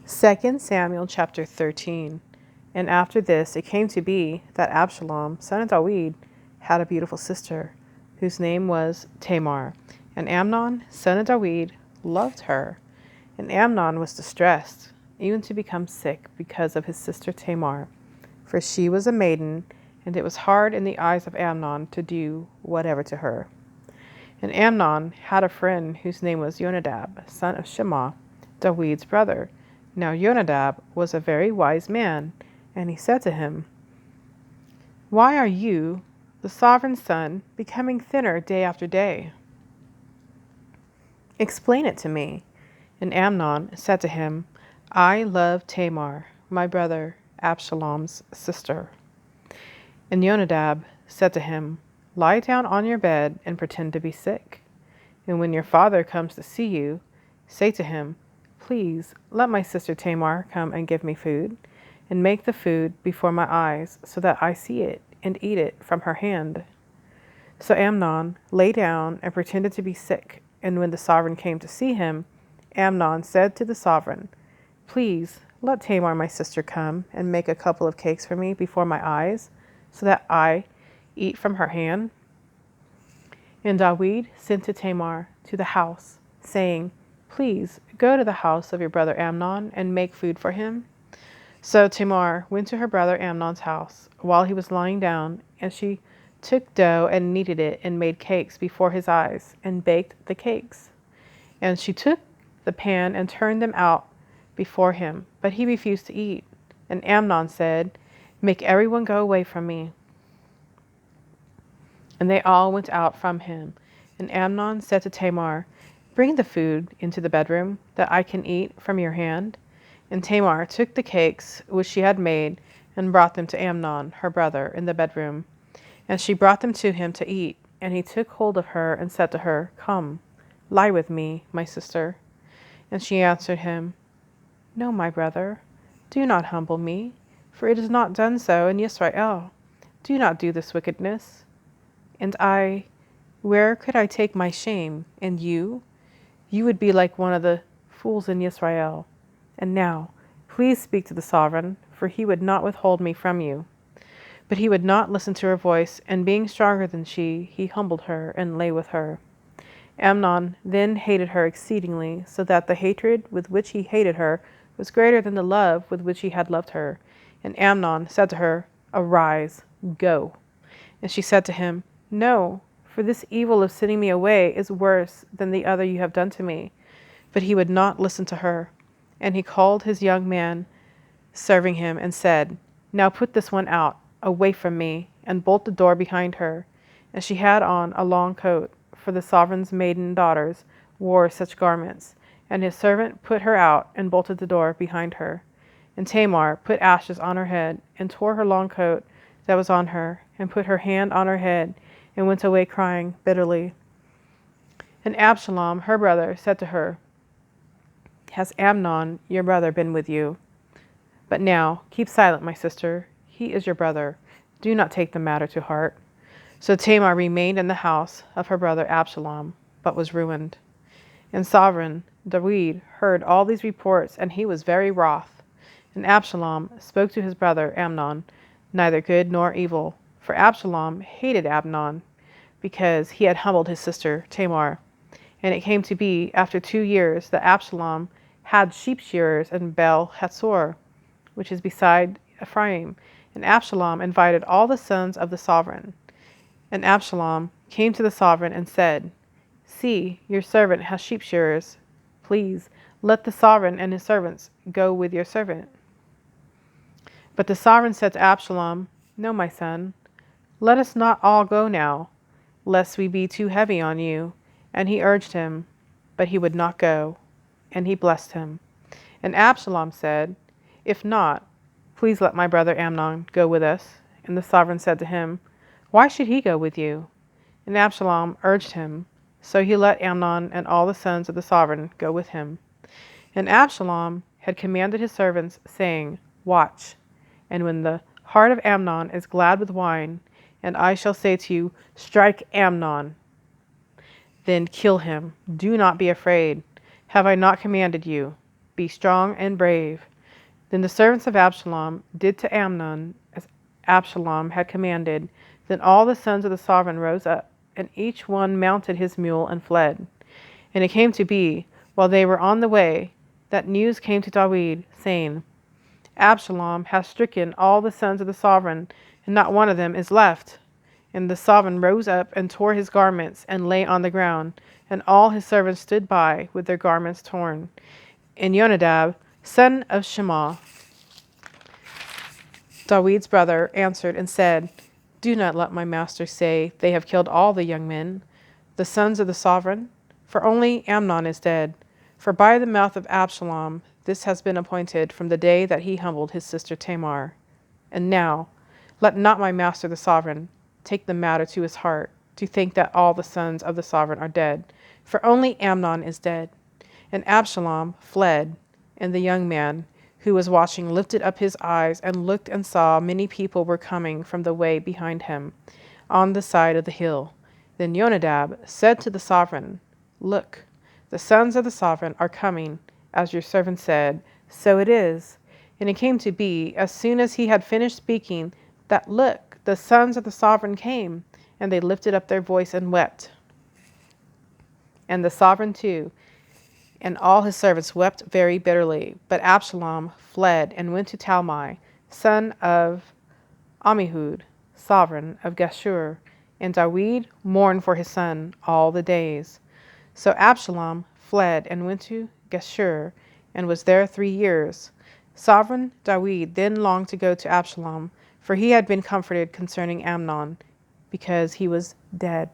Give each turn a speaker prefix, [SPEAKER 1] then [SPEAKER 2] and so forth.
[SPEAKER 1] 2 Samuel chapter 13. And after this it came to be that Absalom, son of David, had a beautiful sister, whose name was Tamar. And Amnon, son of David, loved her. And Amnon was distressed, even to become sick, because of his sister Tamar. For she was a maiden, and it was hard in the eyes of Amnon to do whatever to her. And Amnon had a friend whose name was Jonadab, son of Shema, David's brother. Now Jonadab was a very wise man, and he said to him, "Why are you, the sovereign's son, becoming thinner day after day? Explain it to me." And Amnon said to him, "I love Tamar, my brother Absalom's sister." And Jonadab said to him, "Lie down on your bed and pretend to be sick. And when your father comes to see you, say to him, 'Please let my sister Tamar come and give me food, and make the food before my eyes, so that I see it and eat it from her hand.'" So Amnon lay down and pretended to be sick. And when the sovereign came to see him, Amnon said to the sovereign, "Please let Tamar my sister come and make a couple of cakes for me before my eyes, so that I eat from her hand." And David sent to Tamar to the house, saying, "Please go to the house of your brother Amnon and make food for him." So Tamar went to her brother Amnon's house while he was lying down, and she took dough and kneaded it and made cakes before his eyes and baked the cakes. And she took the pan and turned them out before him, but he refused to eat. And Amnon said, "Make everyone go away from me." And they all went out from him. And Amnon said to Tamar, "Bring the food into the bedroom, that I can eat from your hand." And Tamar took the cakes which she had made and brought them to Amnon, her brother, in the bedroom. And she brought them to him to eat. And he took hold of her and said to her, "Come, lie with me, my sister." And she answered him, "No, my brother, do not humble me, for it is not done so in Israel. Do not do this wickedness. And where could I take my shame? And you would be like one of the fools in Israel. And now, please speak to the sovereign, for he would not withhold me from you." But he would not listen to her voice, and being stronger than she, he humbled her and lay with her. Amnon then hated her exceedingly, so that the hatred with which he hated her was greater than the love with which he had loved her. And Amnon said to her, "Arise, go." And she said to him, "No, for this evil of sending me away is worse than the other you have done to me." But he would not listen to her. And he called his young man serving him and said, "Now put this one out, away from me, and bolt the door behind her." And she had on a long coat, for the sovereign's maiden daughters wore such garments. And his servant put her out and bolted the door behind her. And Tamar put ashes on her head, and tore her long coat that was on her, and put her hand on her head, and went away crying bitterly. And Absalom, her brother, said to her, "Has Amnon, your brother, been with you? But now keep silent, my sister. He is your brother. Do not take the matter to heart." So Tamar remained in the house of her brother Absalom, but was ruined. And sovereign David heard all these reports, and he was very wroth. And Absalom spoke to his brother Amnon, neither good nor evil. For Absalom hated Amnon, because he had humbled his sister Tamar. And it came to be, after 2 years, that Absalom had sheep shearers in Baal Hatzor, which is beside Ephraim. And Absalom invited all the sons of the sovereign. And Absalom came to the sovereign and said, "See, your servant has sheep shearers. Please let the sovereign and his servants go with your servant." But the sovereign said to Absalom, "No, my son, let us not all go now, lest we be too heavy on you." And he urged him, but he would not go, and he blessed him. And Absalom said, "If not, please let my brother Amnon go with us." And the sovereign said to him, "Why should he go with you?" And Absalom urged him, so he let Amnon and all the sons of the sovereign go with him. And Absalom had commanded his servants, saying, "Watch, and when the heart of Amnon is glad with wine, and I shall say to you, 'Strike Amnon,' then kill him. Do not be afraid. Have I not commanded you?" be strong and brave." Then the servants of Absalom did to Amnon as Absalom had commanded. Then all the sons of the sovereign rose up, and each one mounted his mule and fled. And it came to be, while they were on the way, that news came to David, saying, "Absalom has stricken all the sons of the sovereign, and not one of them is left." And the sovereign rose up and tore his garments, and lay on the ground, and all his servants stood by with their garments torn. And Jonadab, son of Shema, David's brother, answered and said, "Do not let my master say, 'They have killed all the young men, the sons of the sovereign,' for only Amnon is dead. For by the mouth of Absalom this has been appointed from the day that he humbled his sister Tamar. And now, let not my master the sovereign take the matter to his heart, to think that all the sons of the sovereign are dead, for only Amnon is dead." And Absalom fled, and the young man who was watching lifted up his eyes and looked and saw many people were coming from the way behind him, on the side of the hill. Then Jonadab said to the sovereign, "Look, the sons of the sovereign are coming, as your servant said, so it is." And it came to be, as soon as he had finished speaking, that, look, the sons of the sovereign came, and they lifted up their voice and wept. And the sovereign too, and all his servants wept very bitterly. But Absalom fled and went to Talmai, son of Ammihud, sovereign of Geshur, and David mourned for his son all the days. So Absalom fled and went to Geshur, and was there 3 years. Sovereign David then longed to go to Absalom, for he had been comforted concerning Amnon, because he was dead.